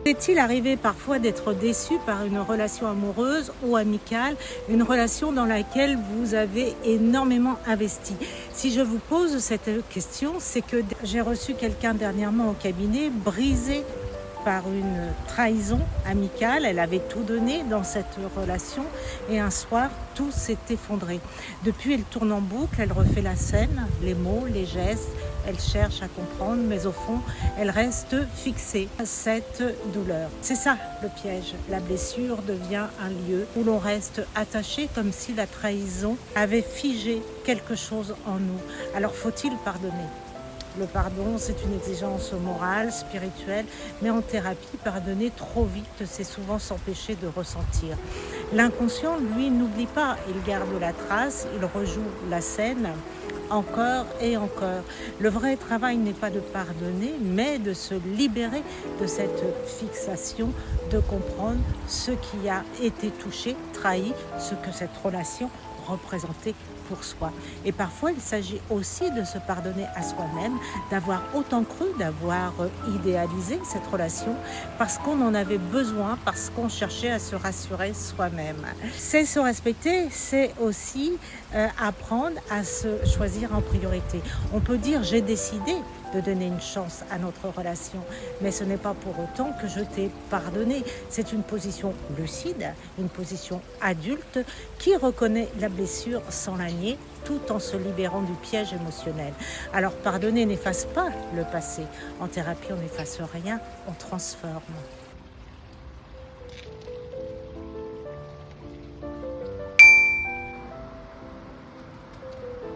Est-il arrivé parfois d'être déçu par une relation amoureuse ou amicale, une relation dans laquelle vous avez énormément investi? Si je vous pose cette question, c'est que j'ai reçu quelqu'un dernièrement au cabinet brisé par une trahison amicale. Elle avait tout donné dans cette relation et un soir, tout s'est effondré. Depuis, elle tourne en boucle, elle refait la scène, les mots, les gestes, elle cherche à comprendre, mais au fond, elle reste fixée à cette douleur. C'est ça le piège. La blessure devient un lieu où l'on reste attaché comme si la trahison avait figé quelque chose en nous. Alors faut-il pardonner ? Le pardon, c'est une exigence morale, spirituelle, mais en thérapie, pardonner trop vite, c'est souvent s'empêcher de ressentir. L'inconscient, lui, n'oublie pas, il garde la trace, il rejoue la scène encore et encore. Le vrai travail n'est pas de pardonner, mais de se libérer de cette fixation, de comprendre ce qui a été touché, trahi, ce que cette relation représentait pour soi. Et parfois, il s'agit aussi de se pardonner à soi-même, d'avoir autant cru, d'avoir idéalisé cette relation parce qu'on en avait besoin, parce qu'on cherchait à se rassurer soi-même. C'est se respecter, c'est aussi apprendre à se choisir en priorité. On peut dire j'ai décidé de donner une chance à notre relation, mais ce n'est pas pour autant que je t'ai pardonné. C'est une position lucide, une position adulte qui reconnaît la blessure sans la nier, tout en se libérant du piège émotionnel. Alors pardonner n'efface pas le passé. En thérapie, on n'efface rien, on transforme.